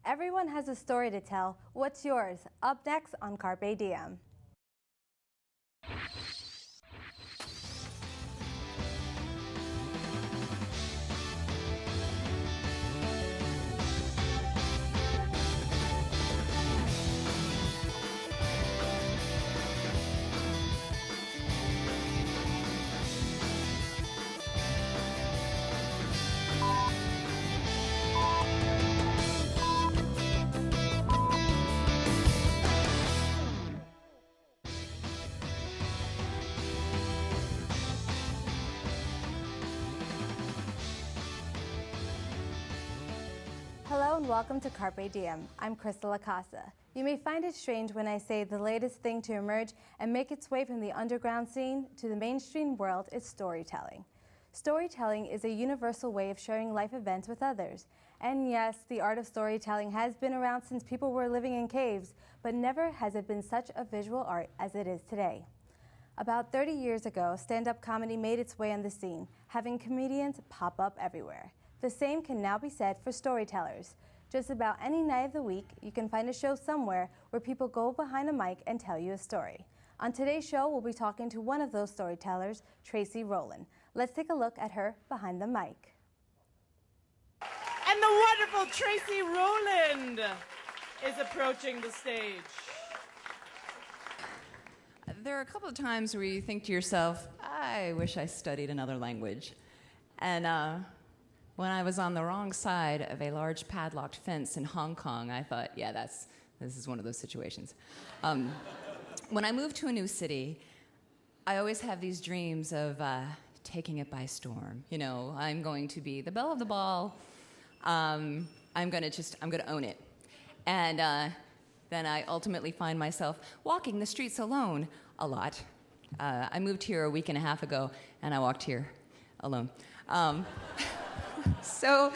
Everyone has a story to tell. What's yours? Up next on Carpe Diem. Hello and welcome to Carpe Diem. I'm Crystal Acasa. You may find it strange when I say the latest thing to emerge and make its way from the underground scene to the mainstream world is storytelling. Storytelling is a universal way of sharing life events with others. And yes, the art of storytelling has been around since people were living in caves, but never has it been such a visual art as it is today. About 30 years ago, stand-up comedy made its way on the scene, having comedians pop up everywhere. The same can now be said for storytellers. Just about any night of the week, you can find a show somewhere where people go behind a mic and tell you a story. On today's show, we'll be talking to one of those storytellers, Tracy Rowland. Let's take a look at her behind the mic. And the wonderful Tracy Rowland is approaching the stage. There are a couple of times where you think to yourself, I wish I studied another language. And when I was on the wrong side of a large padlocked fence in Hong Kong, I thought, yeah, this is one of those situations. When I move to a new city, I always have these dreams of taking it by storm. You know, I'm going to be the belle of the ball. I'm going to own it. And then I ultimately find myself walking the streets alone a lot. I moved here a week and a half ago, and I walked here alone. So,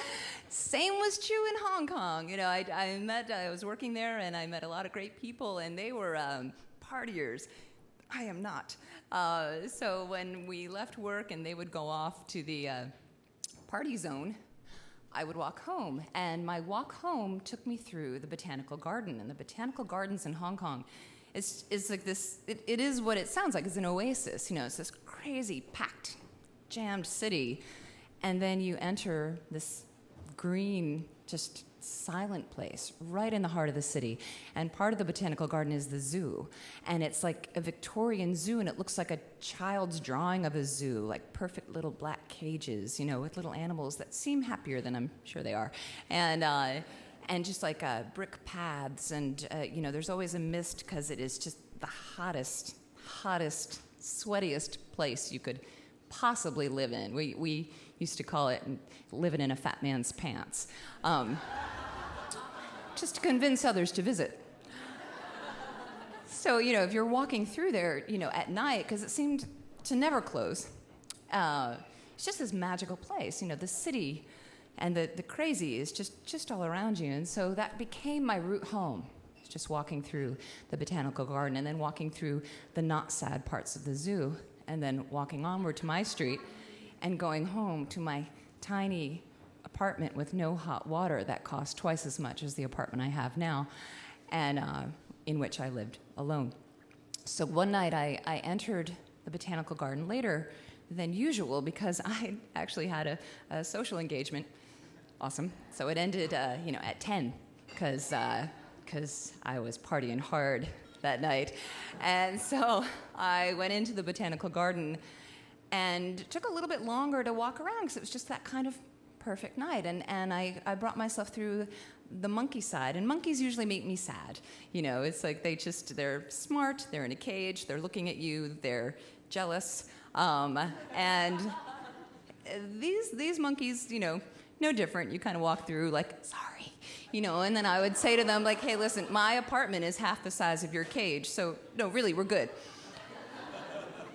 same was true in Hong Kong. You know, I was working there, and I met a lot of great people, and they were partiers. I am not. So when we left work and they would go off to the party zone, I would walk home. And my walk home took me through the Botanical Garden. And the Botanical Gardens in Hong Kong is like this, it is what it sounds like. It's an oasis. You know, it's this crazy, packed, jammed city. And then you enter this green, just silent place right in the heart of the city. And part of the Botanical Garden is the zoo. And it's like a Victorian zoo, and it looks like a child's drawing of a zoo, like perfect little black cages, you know, with little animals that seem happier than I'm sure they are. And just like brick paths, and you know, there's always a mist because it is just the hottest, sweatiest place you could possibly live in. We used to call it living in a fat man's pants, just to convince others to visit. So, you know, if you're walking through there, you know, at night, because it seemed to never close, it's just this magical place. You know, the city and the crazy is just all around you. And so that became my route home, just walking through the Botanical Garden and then walking through the not sad parts of the zoo and then walking onward to my street and going home to my tiny apartment with no hot water that cost twice as much as the apartment I have now, and in which I lived alone. So one night I entered the Botanical Garden later than usual because I actually had a social engagement. Awesome. So it ended, you know, at 10 because I was partying hard that night. And so I went into the Botanical Garden and took a little bit longer to walk around because it was just that kind of perfect night. And I brought myself through the monkey side. And monkeys usually make me sad. You know, it's like they're smart, they're in a cage, they're looking at you, they're jealous. And these monkeys, you know, no different. You kind of walk through like, sorry. You know, and then I would say to them, like, hey, listen, my apartment is half the size of your cage, so no, really, we're good.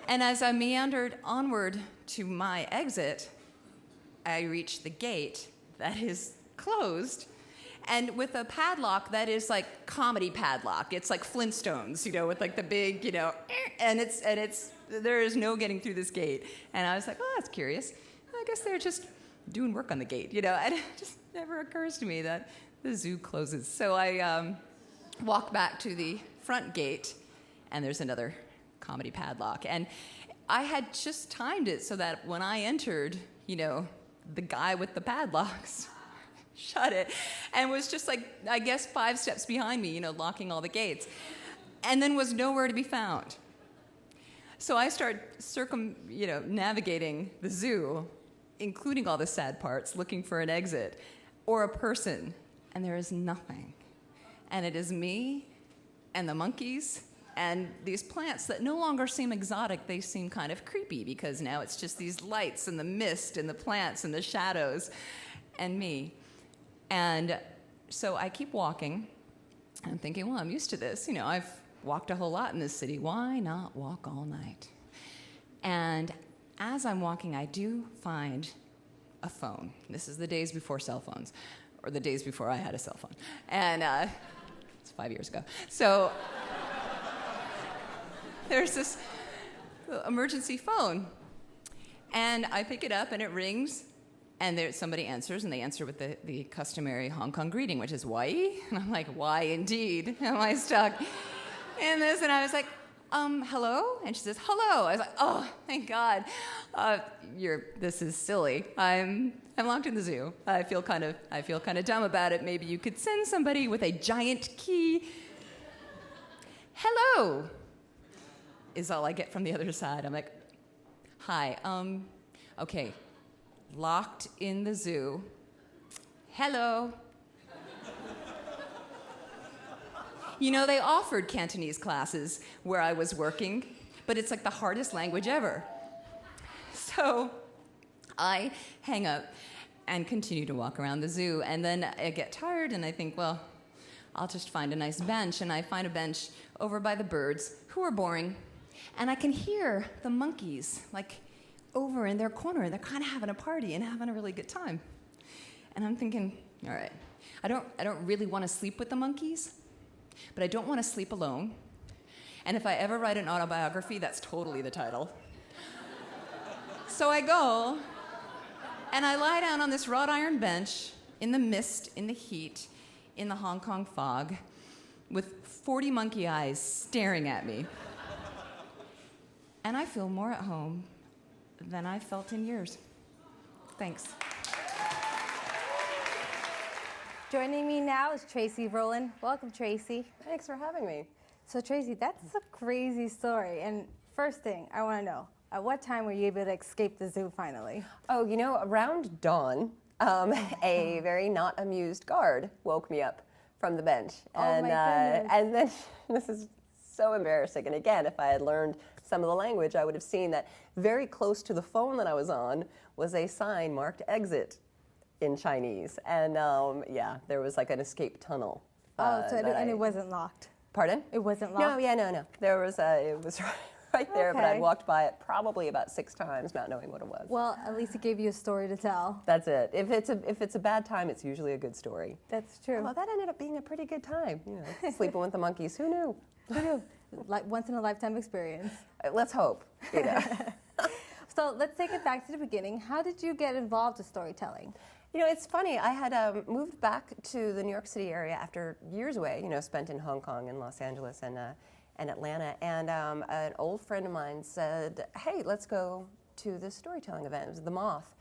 And as I meandered onward to my exit, I reached the gate that is closed, and with a padlock that is like comedy padlock. It's like Flintstones, you know, with like the big, you know, and there is no getting through this gate. And I was like, oh, that's curious. I guess they're just doing work on the gate, you know. And never occurs to me that the zoo closes. So I walk back to the front gate, and there's another comedy padlock. And I had just timed it so that when I entered, the guy with the padlocks shut it and was just like, I guess, 5 steps behind me, locking all the gates, and then was nowhere to be found. So I start navigating the zoo, including all the sad parts, looking for an exit or a person, and there is nothing. And it is me and the monkeys and these plants that no longer seem exotic. They seem kind of creepy because now it's just these lights and the mist and the plants and the shadows and me. And so I keep walking. I'm thinking, well, I'm used to this. I've walked a whole lot in this city. Why not walk all night? And as I'm walking, I do find a phone. This is the days before cell phones, or the days before I had a cell phone. And it's 5 years ago. So there's this emergency phone. And I pick it up, and it rings. And somebody answers, and they answer with the customary Hong Kong greeting, which is, "Why?" And I'm like, why indeed am I stuck in this? And I was like, hello? And she says, hello. I was like, oh, thank God. This is silly. I'm locked in the zoo. I feel kind of dumb about it. Maybe you could send somebody with a giant key. Hello is all I get from the other side. I'm like, hi, okay. Locked in the zoo. Hello. They offered Cantonese classes where I was working, but it's like the hardest language ever. So I hang up and continue to walk around the zoo, and then I get tired, and I think, well, I'll just find a nice bench, and I find a bench over by the birds, who are boring, and I can hear the monkeys, over in their corner, and they're kind of having a party and having a really good time. And I'm thinking, all right, I don't really want to sleep with the monkeys, but I don't want to sleep alone. And if I ever write an autobiography, that's totally the title. So I go, and I lie down on this wrought iron bench in the mist, in the heat, in the Hong Kong fog, with 40 monkey eyes staring at me. And I feel more at home than I've felt in years. Thanks. Joining me now is Tracy Rowland. Welcome, Tracy. Thanks for having me. So, Tracy, that's a crazy story. And first thing, I want to know, at what time were you able to escape the zoo finally? Oh, around dawn, a very not amused guard woke me up from the bench. Oh, my goodness. And then, this is so embarrassing. And again, if I had learned some of the language, I would have seen that very close to the phone that I was on was a sign marked exit in Chinese. And there was like an escape tunnel. And it wasn't locked? Pardon? It wasn't locked? No. There was it was right there, Okay. but I'd walked by it probably about 6 times, not knowing what it was. Well, at least it gave you a story to tell. That's it. If it's a bad time, it's usually a good story. That's true. Well, that ended up being a pretty good time. Sleeping with the monkeys. Who knew? Who knew? Like once in a lifetime experience. Let's hope. So let's take it back to the beginning. How did you get involved with storytelling? It's funny. I had moved back to the New York City area after years away, spent in Hong Kong and Los Angeles and Atlanta. And an old friend of mine said, hey, let's go to this storytelling event. It was The Moth.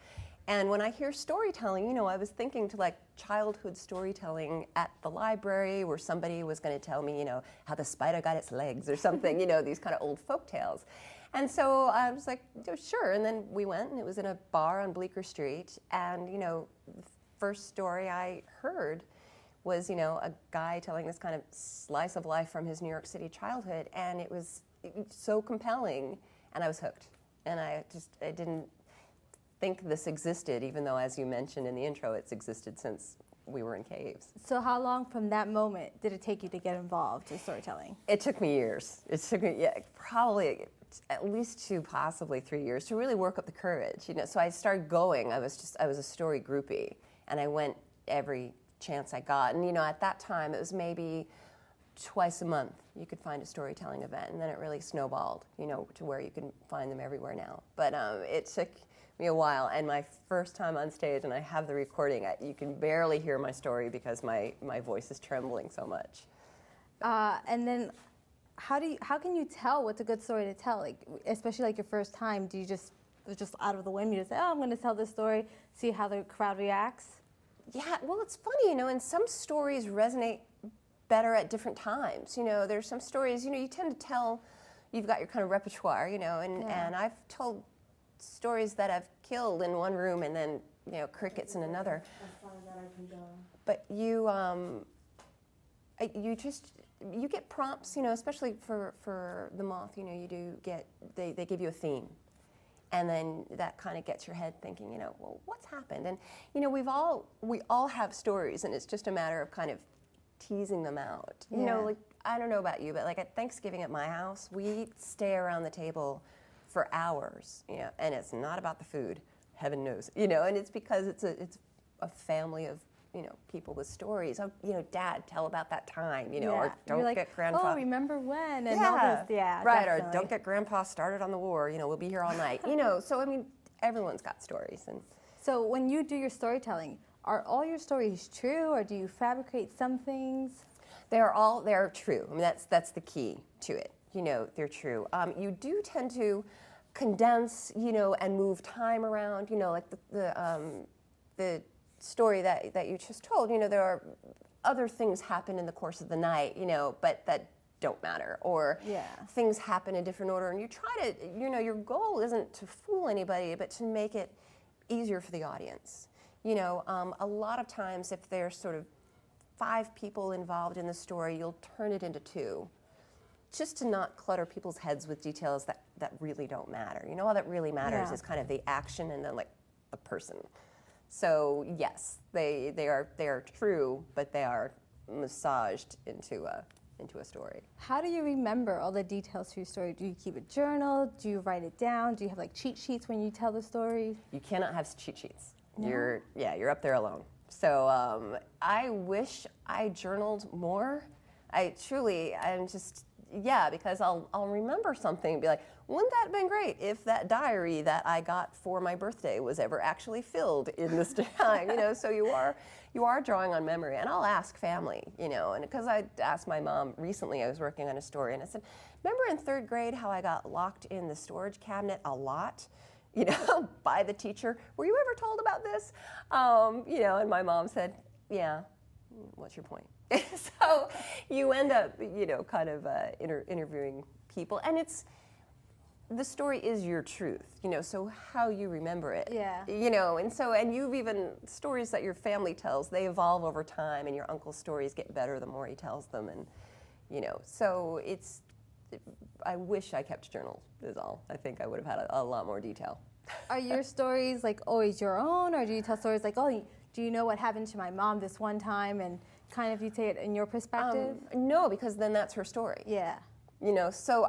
And when I hear storytelling, I was thinking to childhood storytelling at the library where somebody was going to tell me, how the spider got its legs or something, these kind of old folk tales. And so I was like, sure. And then we went, and it was in a bar on Bleecker Street. And, the first story I heard was, a guy telling this kind of slice of life from his New York City childhood. And it was so compelling, and I was hooked. And I didn't think this existed, even though, as you mentioned in the intro, it's existed since we were in caves. So how long from that moment did it take you to get involved in storytelling? It took me years. It took me probably at least 2, possibly 3 years to really work up the courage. So I started going. I was a story groupie, and I went every chance I got. And at that time, it was maybe twice a month you could find a storytelling event, and then it really snowballed, to where you can find them everywhere now. But it took me a while, and my first time on stage, and I have the recording, you can barely hear my story because my voice is trembling so much. And then how can you tell what's a good story to tell? Like, especially like your first time, do you just out of the whim, you just say, oh, I'm going to tell this story, see how the crowd reacts? Yeah, well, it's funny, and some stories resonate better at different times. There's some stories, you tend to tell, you've got your kind of repertoire, and I've told stories that I've killed in one room and then, crickets in another. But you get prompts, especially for the moth, they give you a theme. And then that kind of gets your head thinking, well, what's happened? And, we all have stories, and it's just a matter of kind of teasing them out. Like, I don't know about you, but like at Thanksgiving at my house, we stay around the table for hours, and it's not about the food, heaven knows, and it's because it's a family of, people with stories. Oh, Dad, tell about that time, or don't get Grandpa. Oh, remember when? And yeah, all this, yeah, right. definitely. Or don't get Grandpa started on the war. We'll be here all night. So I mean, everyone's got stories. And so when you do your storytelling, are all your stories true, or do you fabricate some things? They're true. I mean, that's the key to it. They're true. You do tend to condense, and move time around. Like the story that you just told, there are other things happen in the course of the night, but that don't matter, or things happen in different order, and you try to, your goal isn't to fool anybody, but to make it easier for the audience. A lot of times if there's sort of 5 people involved in the story, you'll turn it into 2, just to not clutter people's heads with details that really don't matter. All that really matters is kind of the action and then like the person. So yes, they are true, but they are massaged into a story. How do you remember all the details to your story? Do you keep a journal? Do you write it down? Do you have like cheat sheets when you tell the story? You cannot have cheat sheets. No? You're up there alone. So I wish I journaled more. Because I'll remember something and be like, wouldn't that have been great if that diary that I got for my birthday was ever actually filled in this time, so you are drawing on memory. And I'll ask family, and because I asked my mom recently, I was working on a story, and I said, remember in 3rd grade how I got locked in the storage cabinet a lot, by the teacher? Were you ever told about this? And my mom said, yeah, what's your point? So you end up, kind of interviewing people, and the story is your truth, so how you remember it, and you've even, stories that your family tells, they evolve over time, and your uncle's stories get better the more he tells them, and, so I wish I kept journals, is all. I think I would have had a lot more detail. Are your stories like always your own, or do you tell stories like, oh, do you know what happened to my mom this one time, and kind of you take it in your perspective? No, because then that's her story. Yeah. So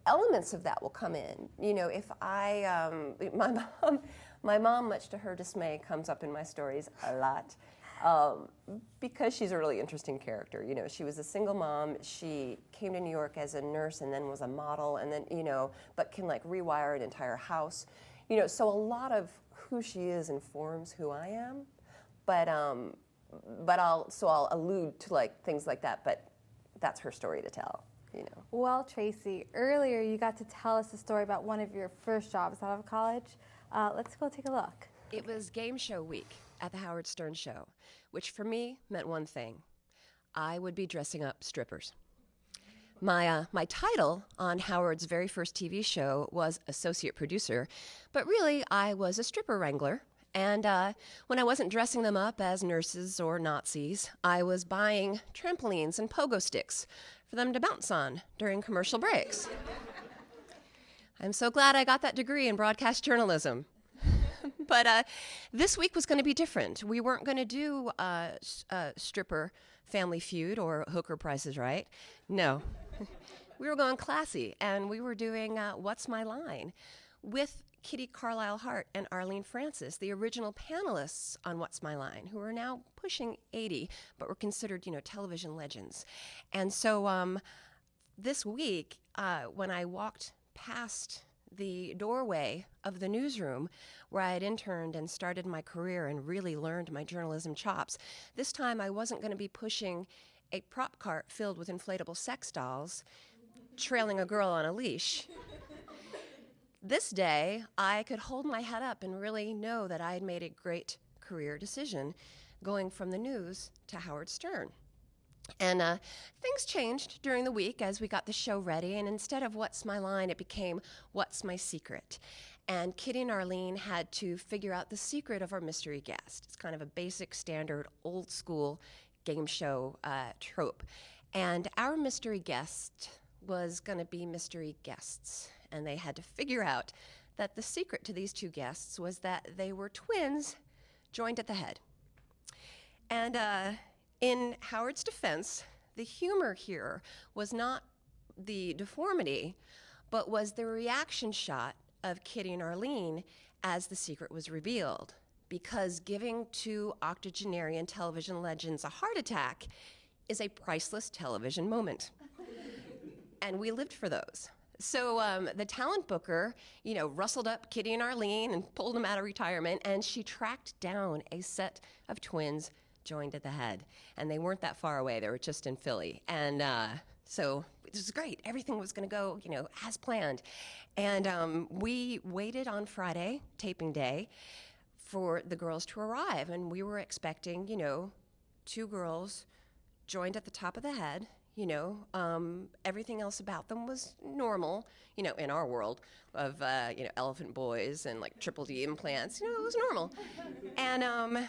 elements of that will come in. If my mom, much to her dismay, comes up in my stories a lot, because she's a really interesting character. She was a single mom. She came to New York as a nurse and then was a model, and then but can like rewire an entire house. So a lot of who she is informs who I am, but I'll allude to like things like that, but that's her story to tell. Well, Tracy, earlier you got to tell us a story about one of your first jobs out of college. Let's go take a look. It was game show week at the Howard Stern show, which for me meant one thing. I would be dressing up strippers. My title on Howard's very first TV show was associate producer, but really I was a stripper wrangler. And when I wasn't dressing them up as nurses or Nazis, I was buying trampolines and pogo sticks for them to bounce on during commercial breaks. I'm so glad I got that degree in broadcast journalism. But this week was going to be different. We weren't going to do stripper Family Feud or Hooker Price is Right. No. We were going classy, and we were doing What's My Line with Kitty Carlisle Hart and Arlene Francis, the original panelists on What's My Line, who are now pushing 80, but were considered, television legends. And so this week, when I walked past the doorway of the newsroom where I had interned and started my career and really learned my journalism chops. This time I wasn't going to be pushing a prop cart filled with inflatable sex dolls, trailing a girl on a leash. This day, I could hold my head up and really know that I had made a great career decision going from the news to Howard Stern. And things changed during the week as we got the show ready, and instead of What's My Line, it became What's My Secret? And Kitty and Arlene had to figure out the secret of our mystery guest. It's kind of a basic, standard, old school game show trope. And our mystery guest was going to be mystery guests. And they had to figure out that the secret to these two guests was that they were twins joined at the head. And in Howard's defense, the humor here was not the deformity, but was the reaction shot of Kitty and Arlene as the secret was revealed. Because giving two octogenarian television legends a heart attack is a priceless television moment. And we lived for those. So the talent booker, rustled up Kitty and Arlene and pulled them out of retirement, and she tracked down a set of twins joined at the head. And they weren't that far away. They were just in Philly. And so it was great. Everything was going to go, as planned. And we waited on Friday, taping day, for the girls to arrive. And we were expecting, two girls joined at the top of the head. Everything else about them was normal, in our world of, elephant boys and like triple D implants, it was normal. And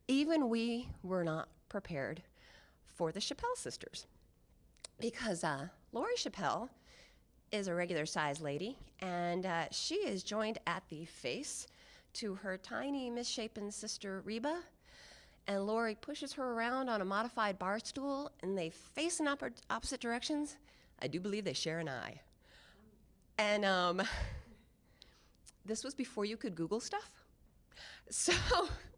even we were not prepared for the Chappelle sisters because Lori Chappelle is a regular sized lady, and she is joined at the face to her tiny misshapen sister Reba. And Lori pushes her around on a modified bar stool, and they face in opposite directions. I do believe they share an eye. And this was before you could Google stuff. So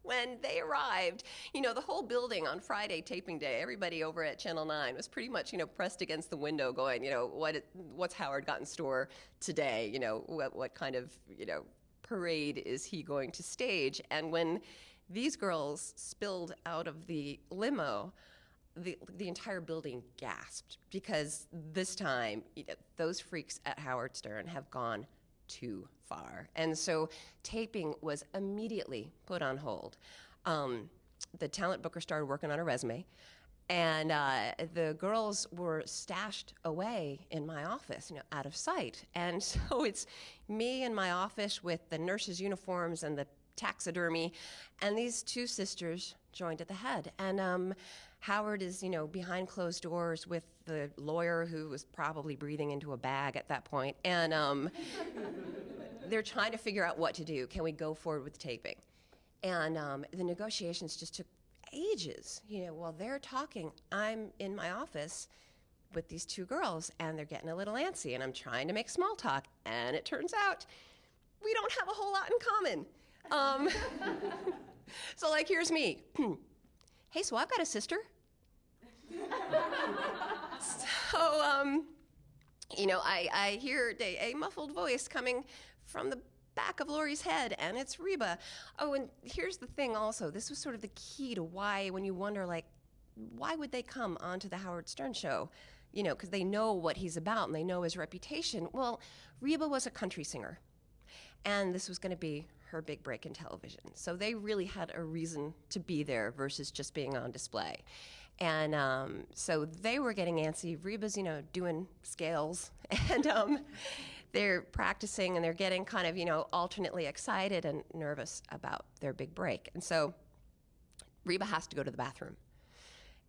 when they arrived, the whole building on Friday taping day, everybody over at Channel 9 was pretty much, pressed against the window going, what's Howard got in store today? What kind of, parade is he going to stage? And when these girls spilled out of the limo, the entire building gasped, because this time, those freaks at Howard Stern have gone too far. And so taping was immediately put on hold. The talent booker started working on a resume, and the girls were stashed away in my office, out of sight. And so it's me in my office with the nurses' uniforms and the taxidermy, and these two sisters joined at the head. And Howard is, behind closed doors with the lawyer who was probably breathing into a bag at that point. And they're trying to figure out what to do. Can we go forward with taping? And the negotiations just took ages. While they're talking, I'm in my office with these two girls, and they're getting a little antsy, and I'm trying to make small talk, and it turns out we don't have a whole lot in common. So here's me. Hey, so I've got a sister. So, I hear a muffled voice coming from the back of Lori's head, and it's Reba. Oh, and here's the thing also. This was sort of the key to why, when you wonder, why would they come onto the Howard Stern show? Because they know what he's about, and they know his reputation. Well, Reba was a country singer, and this was going to be her big break in television. So they really had a reason to be there versus just being on display. And so they were getting antsy. Reba's, doing scales. And they're practicing, and they're getting kind of, alternately excited and nervous about their big break. And so Reba has to go to the bathroom.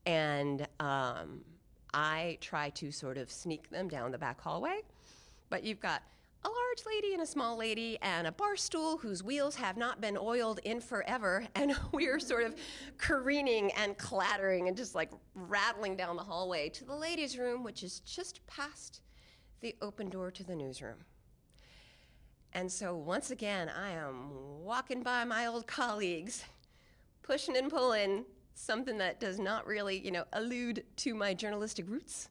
And I try to sort of sneak them down the back hallway. But you've got a large lady and a small lady and a bar stool whose wheels have not been oiled in forever, and we're sort of careening and clattering and just rattling down the hallway to the ladies' room, which is just past the open door to the newsroom. And so once again, I am walking by my old colleagues, pushing and pulling, something that does not really, allude to my journalistic roots.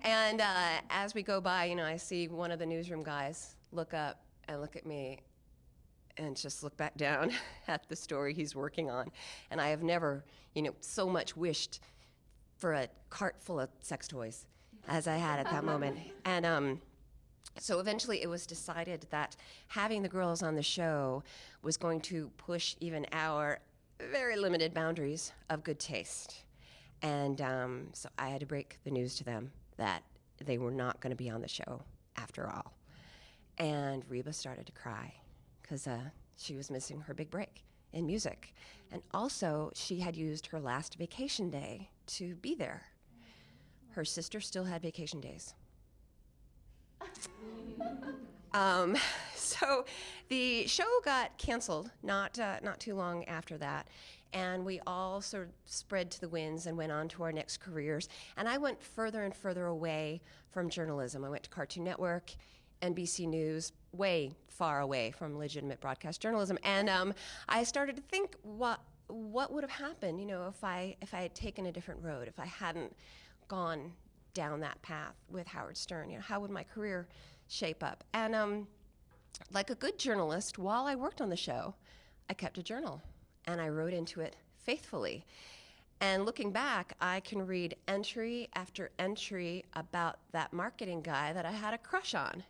And as we go by, I see one of the newsroom guys look up and look at me and just look back down at the story he's working on. And I have never, so much wished for a cart full of sex toys as I had at that moment. And so eventually it was decided that having the girls on the show was going to push even our very limited boundaries of good taste. And so I had to break the news to them that they were not going to be on the show after all. And Reba started to cry because she was missing her big break in music. And also, she had used her last vacation day to be there. Her sister still had vacation days. So the show got canceled not too long after that, and we all sort of spread to the winds and went on to our next careers. And I went further and further away from journalism. I went to Cartoon Network, NBC News, way far away from legitimate broadcast journalism. And I started to think what would have happened, if I had taken a different road, if I hadn't gone down that path with Howard Stern. How would my career shape up? And like a good journalist, while I worked on the show, I kept a journal and I wrote into it faithfully. And looking back, I can read entry after entry about that marketing guy that I had a crush on.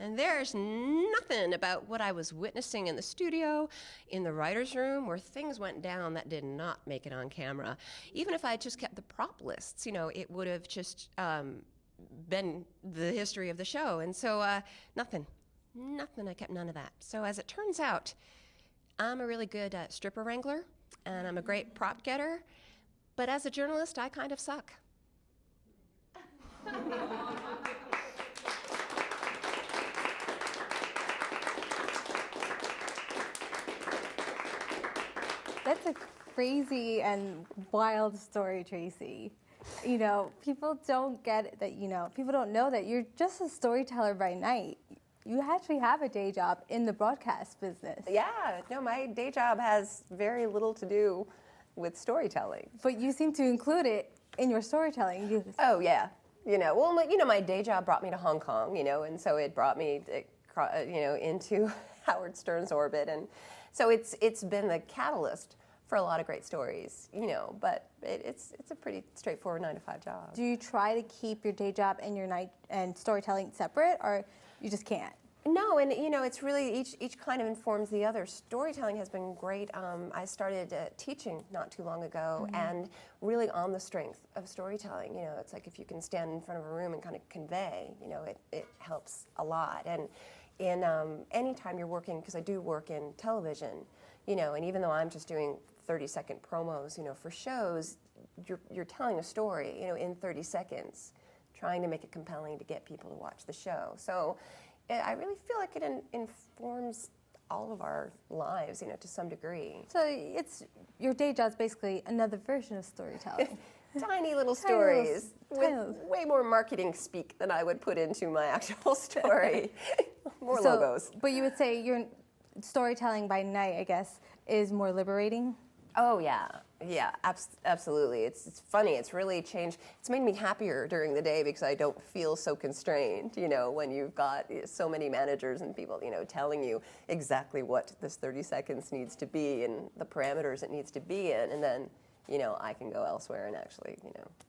And there's nothing about what I was witnessing in the studio, in the writer's room, where things went down that did not make it on camera. Even if I had just kept the prop lists, it would have just been the history of the show. And so nothing. I kept none of that. So as it turns out, I'm a really good stripper wrangler, and I'm a great prop getter. But as a journalist, I kind of suck. That's a crazy and wild story, Tracy. People don't get it that, people don't know that you're just a storyteller by night. You actually have a day job in the broadcast business. Yeah, no, my day job has very little to do with storytelling. But you seem to include it in your storytelling. Oh, yeah. My day job brought me to Hong Kong, and so it brought me, into Howard Stern's orbit. And so it's been the catalyst for a lot of great stories, but it's a pretty straightforward 9-to-5 job. Do you try to keep your day job and your night and storytelling separate, or you just can't? No, and it's really each kind of informs the other. Storytelling has been great. I started teaching not too long ago, and really on the strength of storytelling. It's like if you can stand in front of a room and kind of convey, it helps a lot. And in any time you're working, because I do work in television, and even though I'm just doing 30-second promos, for shows, you're telling a story, in 30 seconds, trying to make it compelling to get people to watch the show. So I really feel like it informs all of our lives, to some degree. So your day job's basically another version of storytelling. Tiny little stories with way more marketing speak than I would put into my actual story. More logos. But you would say your storytelling by night, I guess, is more liberating? Oh, yeah, absolutely. It's funny. It's really changed. It's made me happier during the day because I don't feel so constrained, when you've got so many managers and people, telling you exactly what this 30 seconds needs to be and the parameters it needs to be in. And then, I can go elsewhere and actually,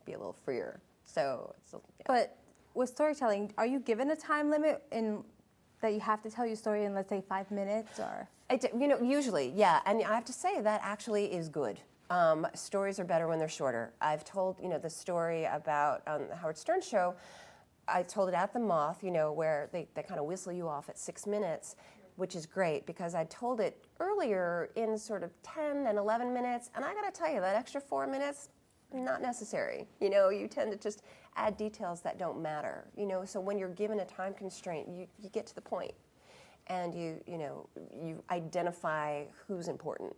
be a little freer. So, yeah. But with storytelling, are you given a time limit that you have to tell your story in, let's say, 5 minutes, or? Usually, yeah. And I have to say that actually is good. Stories are better when they're shorter. I've told, the story about the Howard Stern show. I told it at the Moth, where they kind of whistle you off at 6 minutes, which is great because I told it earlier in sort of 10 and 11 minutes. And I got to tell you, that extra 4 minutes, not necessary. You tend to just add details that don't matter. So when you're given a time constraint, you get to the point. And you identify who's important.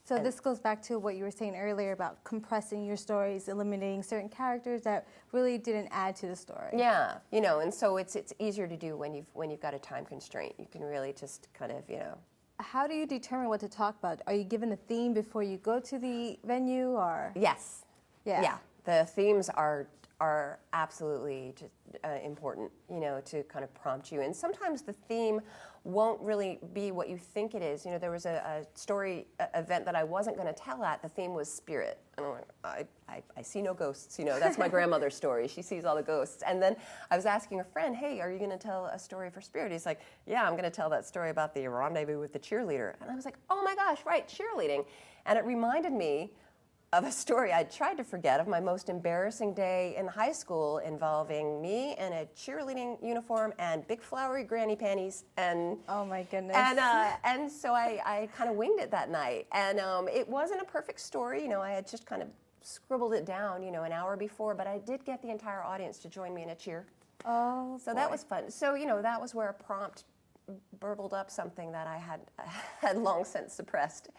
So this goes back to what you were saying earlier about compressing your stories, eliminating certain characters that really didn't add to the story. Yeah, and so it's easier to do when you've got a time constraint. You can really just kind of, How do you determine what to talk about? Are you given a theme before you go to the venue, or? Yes. Yeah. The themes are are absolutely just, important, you know, to kind of prompt you. And sometimes the theme won't really be what you think it is. You know, there was a story event that I wasn't going to tell at. The theme was spirit. And I'm like, I see no ghosts. You know, that's my grandmother's story. She sees all the ghosts. And then I was asking a friend, hey, are you going to tell a story for spirit? He's like, yeah, I'm going to tell that story about the rendezvous with the cheerleader. And I was like, oh my gosh, right, cheerleading. And it reminded me of a story I'd tried to forget of my most embarrassing day in high school involving me in a cheerleading uniform and big flowery granny panties and Oh my goodness. and so I kind of winged it that night, and it wasn't a perfect story, you know. I had just kind of scribbled it down, you know, an hour before, but I did get the entire audience to join me in a cheer. Oh, So that was fun. So, you know, that was where a prompt burbled up something that I had long since suppressed.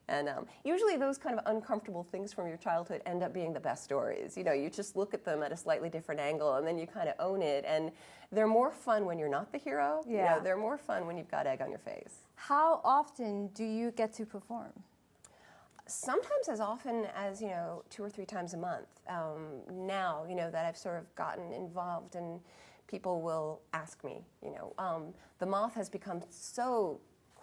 And usually those kind of uncomfortable things from your childhood end up being the best stories. You know, you just look at them at a slightly different angle, and then you kind of own it. And they're more fun when you're not the hero. Yeah. You know, they're more fun when you've got egg on your face. How often do you get to perform? Sometimes as often as, you know, 2 or 3 times a month. Now, you know, that I've sort of gotten involved, and people will ask me, you know. The Moth has become so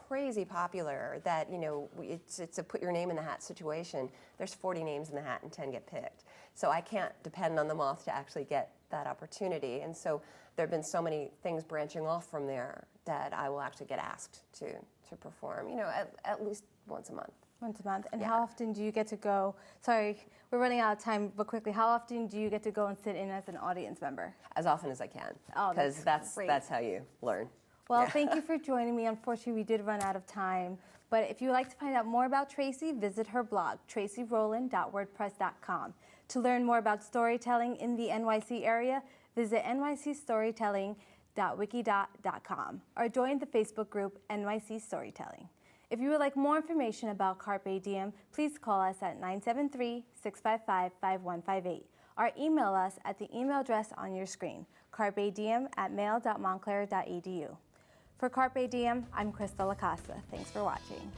crazy popular that, you know, it's a put your name in the hat situation. There's 40 names in the hat and 10 get picked. So I can't depend on the Moth to actually get that opportunity. And so there have been so many things branching off from there that I will actually get asked to perform, you know, at least once a month. Once a month. And Yeah. how often do you get to go? Sorry, we're running out of time, but quickly, how often do you get to go and sit in as an audience member? As often as I can, Oh, because that's great. that's how you learn. Well, thank you for joining me. Unfortunately, we did run out of time. But if you would like to find out more about Tracy, visit her blog, tracyrowland.wordpress.com. To learn more about storytelling in the NYC area, visit nycstorytelling.wikidot.com or join the Facebook group NYC Storytelling. If you would like more information about Carpe Diem, please call us at 973-655-5158 or email us at the email address on your screen, carpediem@mail.montclair.edu. For Carpe Diem, I'm Crystal Lacasa. Thanks for watching.